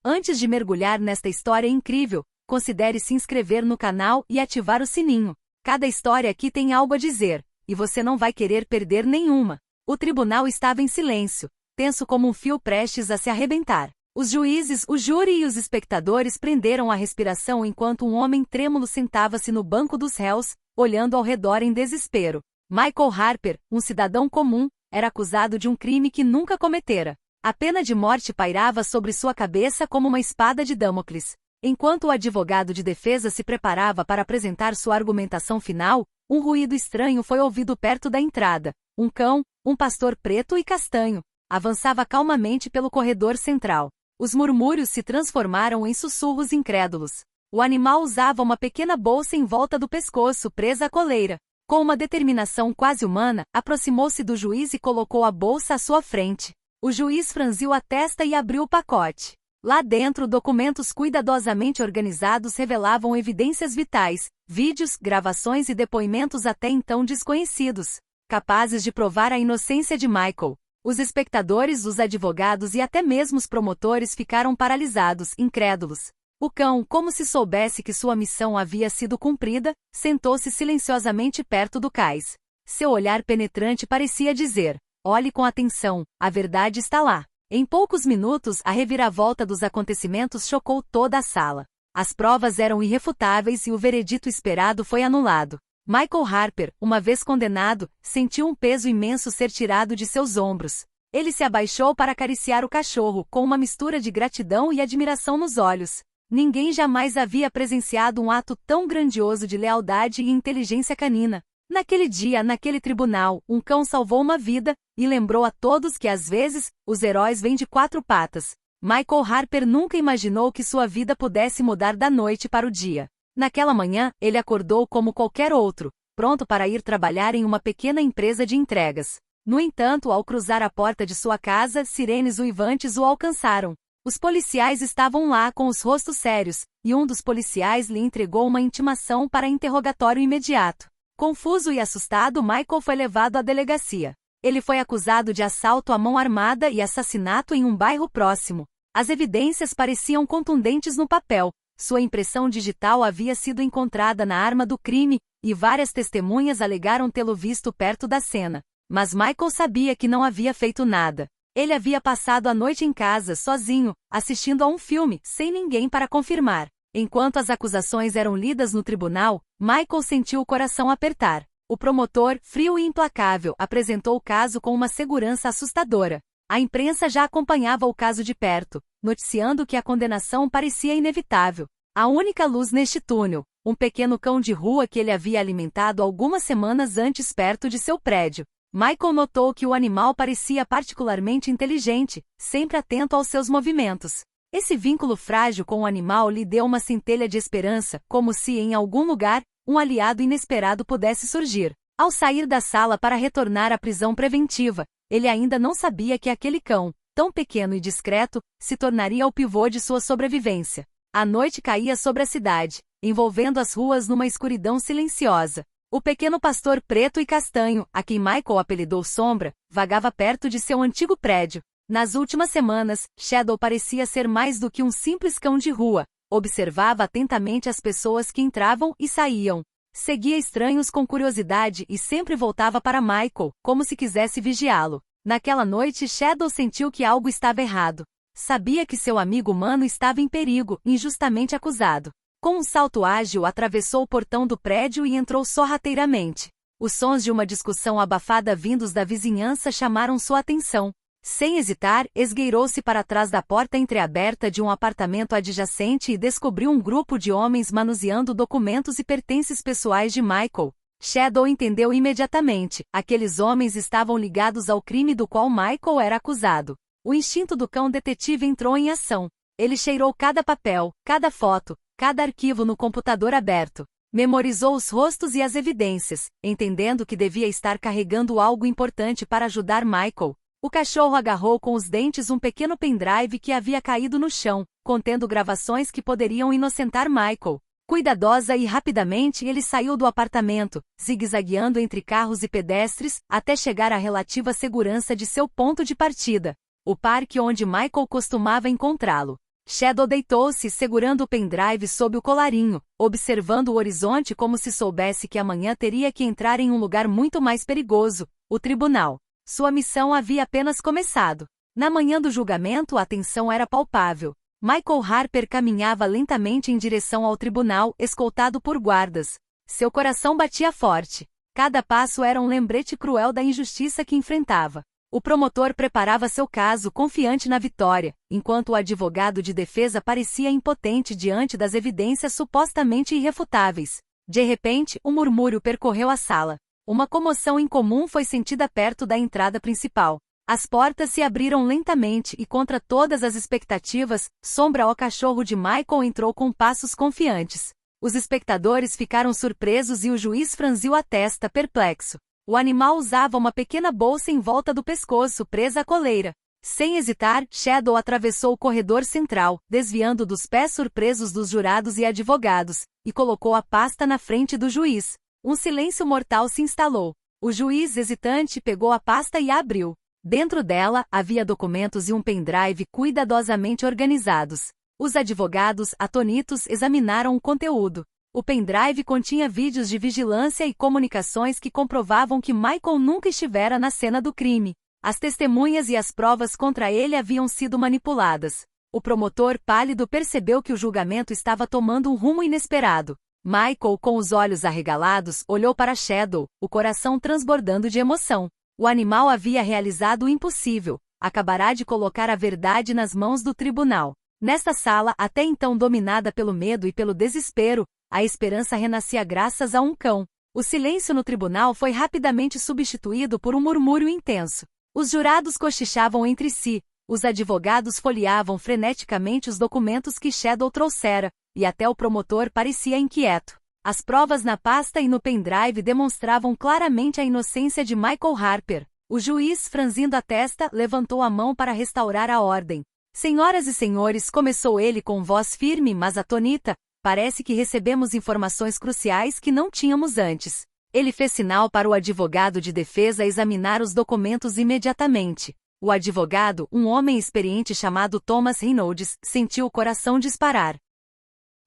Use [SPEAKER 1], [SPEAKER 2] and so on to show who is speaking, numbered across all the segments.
[SPEAKER 1] Antes de mergulhar nesta história incrível, considere se inscrever no canal e ativar o sininho. Cada história aqui tem algo a dizer, e você não vai querer perder nenhuma. O tribunal estava em silêncio, tenso como um fio prestes a se arrebentar. Os juízes, o júri e os espectadores prenderam a respiração enquanto um homem trêmulo sentava-se no banco dos réus, olhando ao redor em desespero. Michael Harper, um cidadão comum, era acusado de um crime que nunca cometera. A pena de morte pairava sobre sua cabeça como uma espada de Damocles. Enquanto o advogado de defesa se preparava para apresentar sua argumentação final, um ruído estranho foi ouvido perto da entrada. Um cão, um pastor preto e castanho, avançava calmamente pelo corredor central. Os murmúrios se transformaram em sussurros incrédulos. O animal usava uma pequena bolsa em volta do pescoço presa à coleira. Com uma determinação quase humana, aproximou-se do juiz e colocou a bolsa à sua frente. O juiz franziu a testa e abriu o pacote. Lá dentro, documentos cuidadosamente organizados revelavam evidências vitais, vídeos, gravações e depoimentos até então desconhecidos, capazes de provar a inocência de Michael. Os espectadores, os advogados e até mesmo os promotores ficaram paralisados, incrédulos. O cão, como se soubesse que sua missão havia sido cumprida, sentou-se silenciosamente perto do cais. Seu olhar penetrante parecia dizer: olhe com atenção, a verdade está lá. Em poucos minutos, a reviravolta dos acontecimentos chocou toda a sala. As provas eram irrefutáveis e o veredito esperado foi anulado. Michael Harper, uma vez condenado, sentiu um peso imenso ser tirado de seus ombros. Ele se abaixou para acariciar o cachorro, com uma mistura de gratidão e admiração nos olhos. Ninguém jamais havia presenciado um ato tão grandioso de lealdade e inteligência canina. Naquele dia, naquele tribunal, um cão salvou uma vida, e lembrou a todos que às vezes, os heróis vêm de 4 patas. Michael Harper nunca imaginou que sua vida pudesse mudar da noite para o dia. Naquela manhã, ele acordou como qualquer outro, pronto para ir trabalhar em uma pequena empresa de entregas. No entanto, ao cruzar a porta de sua casa, sirenes uivantes o alcançaram. Os policiais estavam lá com os rostos sérios, e um dos policiais lhe entregou uma intimação para interrogatório imediato. Confuso e assustado, Michael foi levado à delegacia. Ele foi acusado de assalto à mão armada e assassinato em um bairro próximo. As evidências pareciam contundentes no papel. Sua impressão digital havia sido encontrada na arma do crime, e várias testemunhas alegaram tê-lo visto perto da cena. Mas Michael sabia que não havia feito nada. Ele havia passado a noite em casa, sozinho, assistindo a um filme, sem ninguém para confirmar. Enquanto as acusações eram lidas no tribunal, Michael sentiu o coração apertar. O promotor, frio e implacável, apresentou o caso com uma segurança assustadora. A imprensa já acompanhava o caso de perto, noticiando que a condenação parecia inevitável. A única luz neste túnel, um pequeno cão de rua que ele havia alimentado algumas semanas antes perto de seu prédio. Michael notou que o animal parecia particularmente inteligente, sempre atento aos seus movimentos. Esse vínculo frágil com o animal lhe deu uma centelha de esperança, como se, em algum lugar, um aliado inesperado pudesse surgir. Ao sair da sala para retornar à prisão preventiva, ele ainda não sabia que aquele cão, tão pequeno e discreto, se tornaria o pivô de sua sobrevivência. A noite caía sobre a cidade, envolvendo as ruas numa escuridão silenciosa. O pequeno pastor preto e castanho, a quem Michael apelidou Sombra, vagava perto de seu antigo prédio. Nas últimas semanas, Shadow parecia ser mais do que um simples cão de rua. Observava atentamente as pessoas que entravam e saíam. Seguia estranhos com curiosidade e sempre voltava para Michael, como se quisesse vigiá-lo. Naquela noite, Shadow sentiu que algo estava errado. Sabia que seu amigo humano estava em perigo, injustamente acusado. Com um salto ágil, atravessou o portão do prédio e entrou sorrateiramente. Os sons de uma discussão abafada vindos da vizinhança chamaram sua atenção. Sem hesitar, esgueirou-se para trás da porta entreaberta de um apartamento adjacente e descobriu um grupo de homens manuseando documentos e pertences pessoais de Michael. Shadow entendeu imediatamente, aqueles homens estavam ligados ao crime do qual Michael era acusado. O instinto do cão detetive entrou em ação. Ele cheirou cada papel, cada foto, cada arquivo no computador aberto. Memorizou os rostos e as evidências, entendendo que devia estar carregando algo importante para ajudar Michael. O cachorro agarrou com os dentes um pequeno pendrive que havia caído no chão, contendo gravações que poderiam inocentar Michael. Cuidadosa e rapidamente ele saiu do apartamento, zigue-zagueando entre carros e pedestres, até chegar à relativa segurança de seu ponto de partida, o parque onde Michael costumava encontrá-lo. Shadow deitou-se, segurando o pendrive sob o colarinho, observando o horizonte como se soubesse que amanhã teria que entrar em um lugar muito mais perigoso, o tribunal. Sua missão havia apenas começado. Na manhã do julgamento, a tensão era palpável. Michael Harper caminhava lentamente em direção ao tribunal, escoltado por guardas. Seu coração batia forte. Cada passo era um lembrete cruel da injustiça que enfrentava. O promotor preparava seu caso confiante na vitória, enquanto o advogado de defesa parecia impotente diante das evidências supostamente irrefutáveis. De repente, um murmúrio percorreu a sala. Uma comoção incomum foi sentida perto da entrada principal. As portas se abriram lentamente e, contra todas as expectativas, Sombra, o cachorro de Michael, entrou com passos confiantes. Os espectadores ficaram surpresos e o juiz franziu a testa, perplexo. O animal usava uma pequena bolsa em volta do pescoço, presa à coleira. Sem hesitar, Shadow atravessou o corredor central, desviando dos pés surpresos dos jurados e advogados, e colocou a pasta na frente do juiz. Um silêncio mortal se instalou. O juiz, hesitante, pegou a pasta e a abriu. Dentro dela, havia documentos e um pendrive cuidadosamente organizados. Os advogados, atônitos, examinaram o conteúdo. O pendrive continha vídeos de vigilância e comunicações que comprovavam que Michael nunca estivera na cena do crime. As testemunhas e as provas contra ele haviam sido manipuladas. O promotor, pálido, percebeu que o julgamento estava tomando um rumo inesperado. Michael, com os olhos arregalados, olhou para Shadow, o coração transbordando de emoção. O animal havia realizado o impossível. Acabará de colocar a verdade nas mãos do tribunal. Nesta sala, até então dominada pelo medo e pelo desespero, a esperança renascia graças a um cão. O silêncio no tribunal foi rapidamente substituído por um murmúrio intenso. Os jurados cochichavam entre si, os advogados folheavam freneticamente os documentos que Shadow trouxera, e até o promotor parecia inquieto. As provas na pasta e no pendrive demonstravam claramente a inocência de Michael Harper. O juiz, franzindo a testa, levantou a mão para restaurar a ordem. Senhoras e senhores, começou ele com voz firme mas atônita, parece que recebemos informações cruciais que não tínhamos antes. Ele fez sinal para o advogado de defesa examinar os documentos imediatamente. O advogado, um homem experiente chamado Thomas Reynolds, sentiu o coração disparar.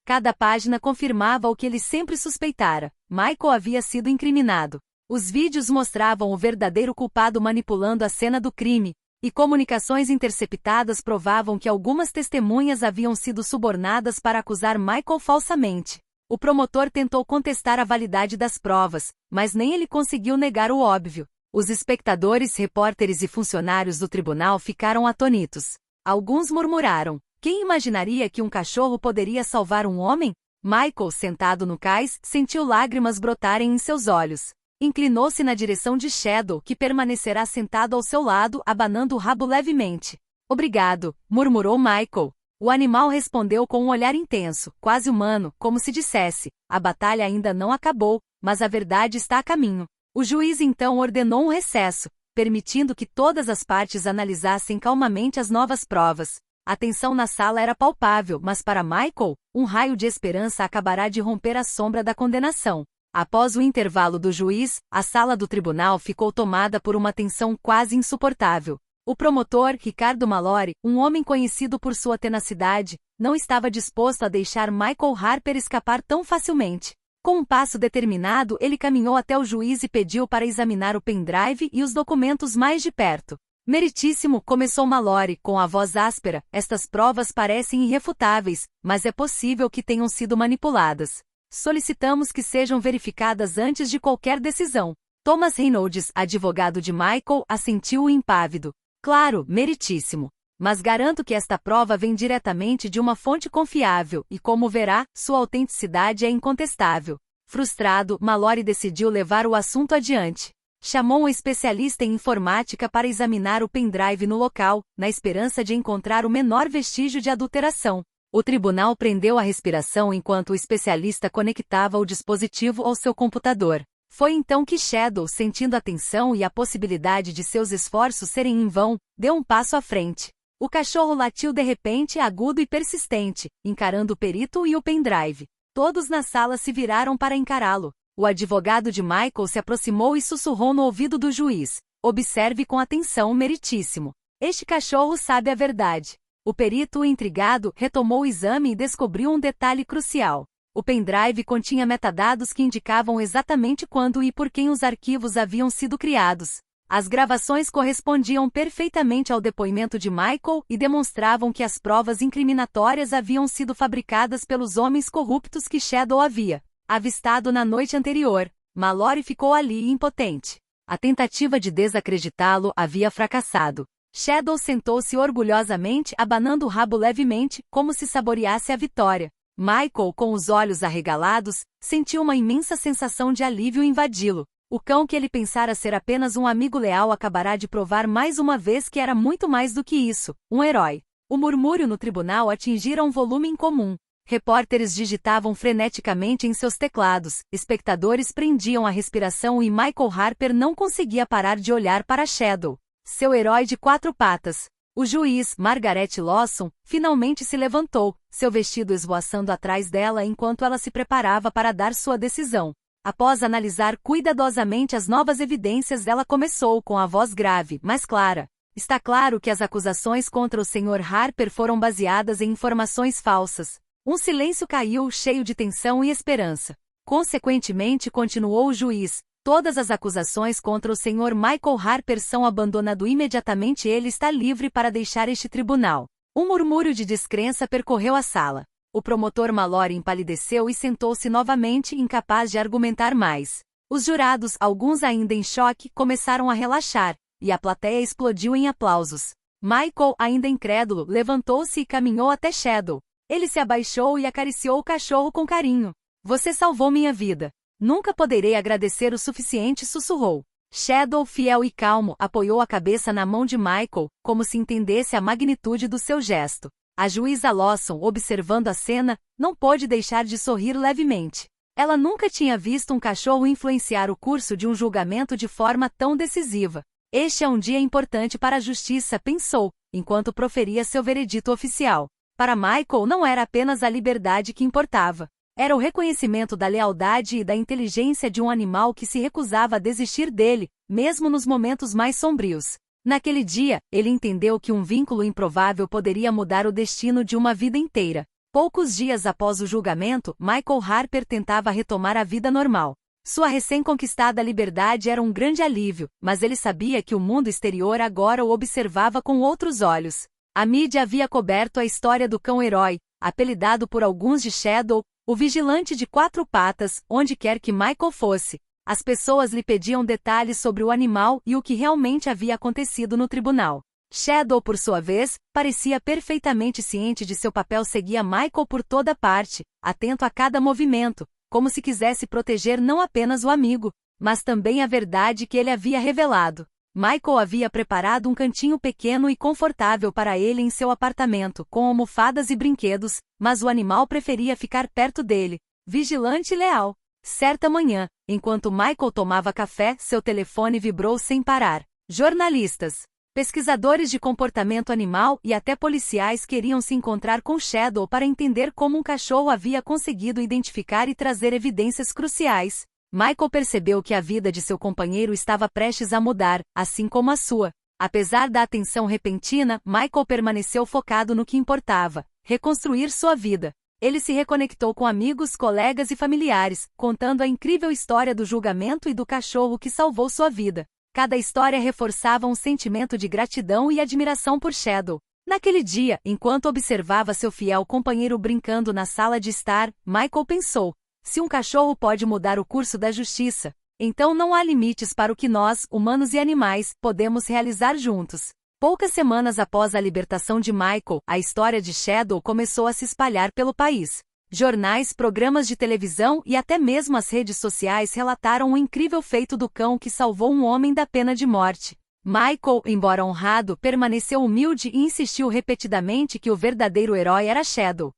[SPEAKER 1] Cada página confirmava o que ele sempre suspeitara: Michael havia sido incriminado. Os vídeos mostravam o verdadeiro culpado manipulando a cena do crime, e comunicações interceptadas provavam que algumas testemunhas haviam sido subornadas para acusar Michael falsamente. O promotor tentou contestar a validade das provas, mas nem ele conseguiu negar o óbvio. Os espectadores, repórteres e funcionários do tribunal ficaram atônitos. Alguns murmuraram: quem imaginaria que um cachorro poderia salvar um homem? Michael, sentado no cais, sentiu lágrimas brotarem em seus olhos. Inclinou-se na direção de Shadow, que permanecerá sentado ao seu lado, abanando o rabo levemente. Obrigado, murmurou Michael. O animal respondeu com um olhar intenso, quase humano, como se dissesse: a batalha ainda não acabou, mas a verdade está a caminho. O juiz então ordenou um recesso, permitindo que todas as partes analisassem calmamente as novas provas. A tensão na sala era palpável, mas para Michael, um raio de esperança acabará de romper a sombra da condenação. Após o intervalo do juiz, a sala do tribunal ficou tomada por uma tensão quase insuportável. O promotor, Ricardo Mallory, um homem conhecido por sua tenacidade, não estava disposto a deixar Michael Harper escapar tão facilmente. Com um passo determinado, ele caminhou até o juiz e pediu para examinar o pendrive e os documentos mais de perto. Meritíssimo, começou Mallory, com a voz áspera, estas provas parecem irrefutáveis, mas é possível que tenham sido manipuladas. Solicitamos que sejam verificadas antes de qualquer decisão. Thomas Reynolds, advogado de Michael, assentiu impávido. Claro, meritíssimo. Mas garanto que esta prova vem diretamente de uma fonte confiável e, como verá, sua autenticidade é incontestável. Frustrado, Mallory decidiu levar o assunto adiante. Chamou um especialista em informática para examinar o pendrive no local, na esperança de encontrar o menor vestígio de adulteração. O tribunal prendeu a respiração enquanto o especialista conectava o dispositivo ao seu computador. Foi então que Shadow, sentindo a tensão e a possibilidade de seus esforços serem em vão, deu um passo à frente. O cachorro latiu de repente, agudo e persistente, encarando o perito e o pendrive. Todos na sala se viraram para encará-lo. O advogado de Michael se aproximou e sussurrou no ouvido do juiz: observe com atenção, meritíssimo. Este cachorro sabe a verdade. O perito, intrigado, retomou o exame e descobriu um detalhe crucial. O pendrive continha metadados que indicavam exatamente quando e por quem os arquivos haviam sido criados. As gravações correspondiam perfeitamente ao depoimento de Michael e demonstravam que as provas incriminatórias haviam sido fabricadas pelos homens corruptos que Shadow havia avistado na noite anterior. Mallory ficou ali impotente. A tentativa de desacreditá-lo havia fracassado. Shadow sentou-se orgulhosamente, abanando o rabo levemente, como se saboreasse a vitória. Michael, com os olhos arregalados, sentiu uma imensa sensação de alívio invadi-lo. O cão que ele pensara ser apenas um amigo leal acabará de provar mais uma vez que era muito mais do que isso, um herói. O murmúrio no tribunal atingira um volume incomum. Repórteres digitavam freneticamente em seus teclados, espectadores prendiam a respiração e Michael Harper não conseguia parar de olhar para Shadow, seu herói de 4 patas. O juiz, Margaret Lawson, finalmente se levantou, seu vestido esvoaçando atrás dela enquanto ela se preparava para dar sua decisão. Após analisar cuidadosamente as novas evidências, ela começou com a voz grave, mas clara. Está claro que as acusações contra o Sr. Harper foram baseadas em informações falsas. Um silêncio caiu, cheio de tensão e esperança. Consequentemente, continuou o juiz, todas as acusações contra o Sr. Michael Harper são abandonadas imediatamente. Ele está livre para deixar este tribunal. Um murmúrio de descrença percorreu a sala. O promotor Mallory empalideceu e sentou-se novamente, incapaz de argumentar mais. Os jurados, alguns ainda em choque, começaram a relaxar, e a plateia explodiu em aplausos. Michael, ainda incrédulo, levantou-se e caminhou até Shadow. Ele se abaixou e acariciou o cachorro com carinho. Você salvou minha vida. Nunca poderei agradecer o suficiente, sussurrou. Shadow, fiel e calmo, apoiou a cabeça na mão de Michael, como se entendesse a magnitude do seu gesto. A juíza Lawson, observando a cena, não pôde deixar de sorrir levemente. Ela nunca tinha visto um cachorro influenciar o curso de um julgamento de forma tão decisiva. Este é um dia importante para a justiça, pensou, enquanto proferia seu veredito oficial. Para Michael não era apenas a liberdade que importava. Era o reconhecimento da lealdade e da inteligência de um animal que se recusava a desistir dele, mesmo nos momentos mais sombrios. Naquele dia, ele entendeu que um vínculo improvável poderia mudar o destino de uma vida inteira. Poucos dias após o julgamento, Michael Harper tentava retomar a vida normal. Sua recém-conquistada liberdade era um grande alívio, mas ele sabia que o mundo exterior agora o observava com outros olhos. A mídia havia coberto a história do cão-herói, apelidado por alguns de Shadow, o vigilante de 4 patas, onde quer que Michael fosse. As pessoas lhe pediam detalhes sobre o animal e o que realmente havia acontecido no tribunal. Shadow, por sua vez, parecia perfeitamente ciente de seu papel, seguia Michael por toda parte, atento a cada movimento, como se quisesse proteger não apenas o amigo, mas também a verdade que ele havia revelado. Michael havia preparado um cantinho pequeno e confortável para ele em seu apartamento, com almofadas e brinquedos, mas o animal preferia ficar perto dele, vigilante e leal. Certa manhã, enquanto Michael tomava café, seu telefone vibrou sem parar. Jornalistas, pesquisadores de comportamento animal e até policiais queriam se encontrar com Shadow para entender como um cachorro havia conseguido identificar e trazer evidências cruciais. Michael percebeu que a vida de seu companheiro estava prestes a mudar, assim como a sua. Apesar da atenção repentina, Michael permaneceu focado no que importava: reconstruir sua vida. Ele se reconectou com amigos, colegas e familiares, contando a incrível história do julgamento e do cachorro que salvou sua vida. Cada história reforçava um sentimento de gratidão e admiração por Shadow. Naquele dia, enquanto observava seu fiel companheiro brincando na sala de estar, Michael pensou: se um cachorro pode mudar o curso da justiça, então não há limites para o que nós, humanos e animais, podemos realizar juntos. Poucas semanas após a libertação de Michael, a história de Shadow começou a se espalhar pelo país. Jornais, programas de televisão e até mesmo as redes sociais relataram o incrível feito do cão que salvou um homem da pena de morte. Michael, embora honrado, permaneceu humilde e insistiu repetidamente que o verdadeiro herói era Shadow.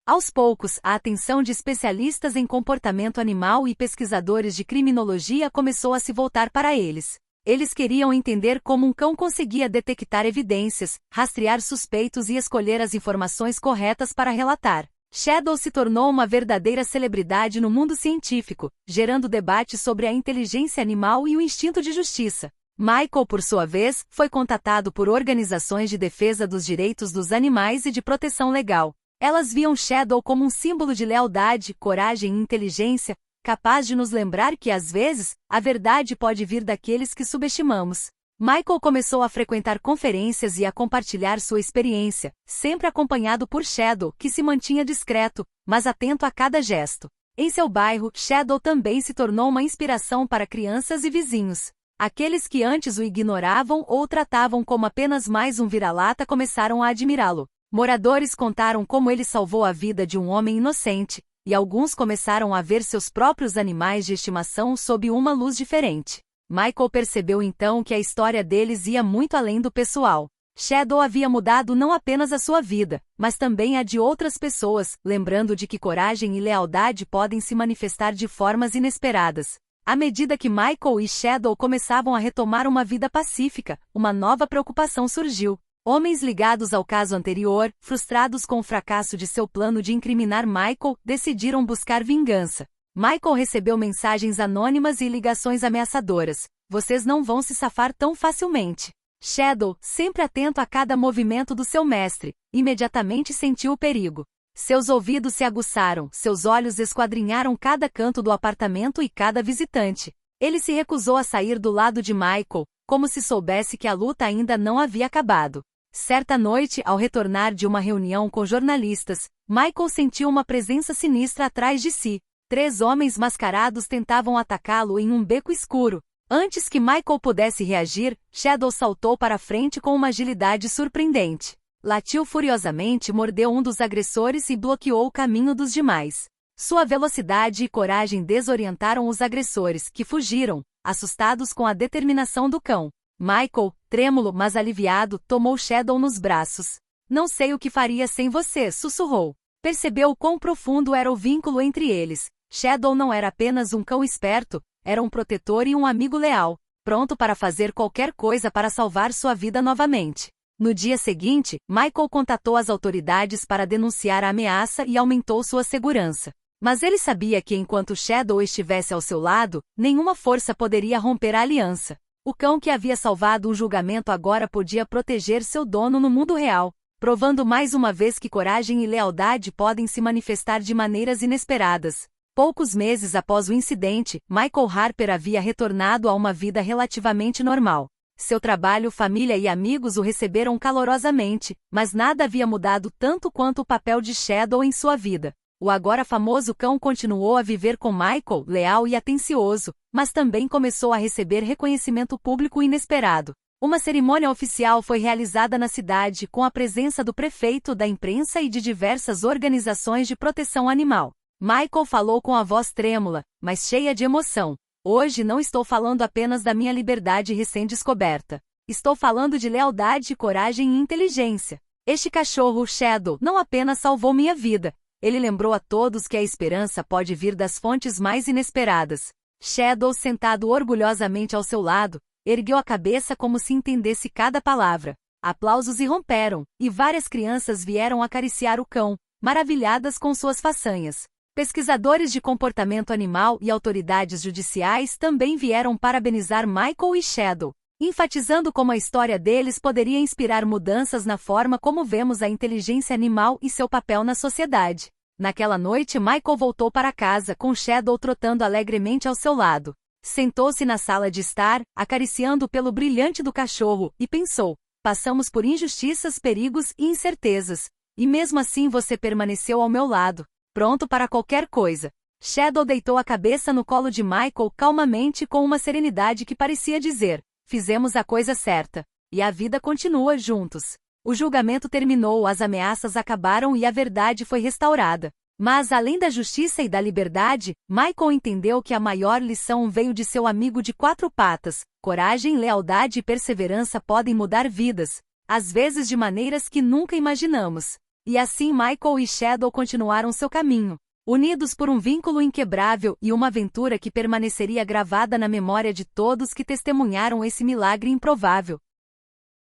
[SPEAKER 1] Aos poucos, a atenção de especialistas em comportamento animal e pesquisadores de criminologia começou a se voltar para eles. Eles queriam entender como um cão conseguia detectar evidências, rastrear suspeitos e escolher as informações corretas para relatar. Shadow se tornou uma verdadeira celebridade no mundo científico, gerando debate sobre a inteligência animal e o instinto de justiça. Michael, por sua vez, foi contatado por organizações de defesa dos direitos dos animais e de proteção legal. Elas viam Shadow como um símbolo de lealdade, coragem e inteligência, capaz de nos lembrar que, às vezes, a verdade pode vir daqueles que subestimamos. Michael começou a frequentar conferências e a compartilhar sua experiência, sempre acompanhado por Shadow, que se mantinha discreto, mas atento a cada gesto. Em seu bairro, Shadow também se tornou uma inspiração para crianças e vizinhos. Aqueles que antes o ignoravam ou o tratavam como apenas mais um vira-lata começaram a admirá-lo. Moradores contaram como ele salvou a vida de um homem inocente, e alguns começaram a ver seus próprios animais de estimação sob uma luz diferente. Michael percebeu então que a história deles ia muito além do pessoal. Shadow havia mudado não apenas a sua vida, mas também a de outras pessoas, lembrando de que coragem e lealdade podem se manifestar de formas inesperadas. À medida que Michael e Shadow começavam a retomar uma vida pacífica, uma nova preocupação surgiu. Homens ligados ao caso anterior, frustrados com o fracasso de seu plano de incriminar Michael, decidiram buscar vingança. Michael recebeu mensagens anônimas e ligações ameaçadoras. Vocês não vão se safar tão facilmente. Shadow, sempre atento a cada movimento do seu mestre, imediatamente sentiu o perigo. Seus ouvidos se aguçaram, seus olhos esquadrinharam cada canto do apartamento e cada visitante. Ele se recusou a sair do lado de Michael, como se soubesse que a luta ainda não havia acabado. Certa noite, ao retornar de uma reunião com jornalistas, Michael sentiu uma presença sinistra atrás de si. 3 homens mascarados tentavam atacá-lo em um beco escuro. Antes que Michael pudesse reagir, Shadow saltou para a frente com uma agilidade surpreendente. Latiu furiosamente, mordeu um dos agressores e bloqueou o caminho dos demais. Sua velocidade e coragem desorientaram os agressores, que fugiram, assustados com a determinação do cão. Michael, trêmulo mas aliviado, tomou Shadow nos braços. Não sei o que faria sem você, sussurrou. Percebeu quão profundo era o vínculo entre eles. Shadow não era apenas um cão esperto, era um protetor e um amigo leal, pronto para fazer qualquer coisa para salvar sua vida novamente. No dia seguinte, Michael contatou as autoridades para denunciar a ameaça e aumentou sua segurança. Mas ele sabia que enquanto Shadow estivesse ao seu lado, nenhuma força poderia romper a aliança. O cão que havia salvado um julgamento agora podia proteger seu dono no mundo real, provando mais uma vez que coragem e lealdade podem se manifestar de maneiras inesperadas. Poucos meses após o incidente, Michael Harper havia retornado a uma vida relativamente normal. Seu trabalho, família e amigos o receberam calorosamente, mas nada havia mudado tanto quanto o papel de Shadow em sua vida. O agora famoso cão continuou a viver com Michael, leal e atencioso, mas também começou a receber reconhecimento público inesperado. Uma cerimônia oficial foi realizada na cidade com a presença do prefeito, da imprensa e de diversas organizações de proteção animal. Michael falou com a voz trêmula, mas cheia de emoção. Hoje não estou falando apenas da minha liberdade recém-descoberta. Estou falando de lealdade, coragem e inteligência. Este cachorro, Shadow, não apenas salvou minha vida. Ele lembrou a todos que a esperança pode vir das fontes mais inesperadas. Shadow, sentado orgulhosamente ao seu lado, ergueu a cabeça como se entendesse cada palavra. Aplausos irromperam, e várias crianças vieram acariciar o cão, maravilhadas com suas façanhas. Pesquisadores de comportamento animal e autoridades judiciais também vieram parabenizar Michael e Shadow, enfatizando como a história deles poderia inspirar mudanças na forma como vemos a inteligência animal e seu papel na sociedade. Naquela noite, Michael voltou para casa com Shadow trotando alegremente ao seu lado. Sentou-se na sala de estar, acariciando o pelo brilhante do cachorro, e pensou: passamos por injustiças, perigos e incertezas. E mesmo assim você permaneceu ao meu lado, pronto para qualquer coisa. Shadow deitou a cabeça no colo de Michael calmamente com uma serenidade que parecia dizer: fizemos a coisa certa. E a vida continua juntos. O julgamento terminou, as ameaças acabaram e a verdade foi restaurada. Mas além da justiça e da liberdade, Michael entendeu que a maior lição veio de seu amigo de 4 patas. Coragem, lealdade e perseverança podem mudar vidas, às vezes de maneiras que nunca imaginamos. E assim Michael e Shadow continuaram seu caminho, unidos por um vínculo inquebrável e uma aventura que permaneceria gravada na memória de todos que testemunharam esse milagre improvável.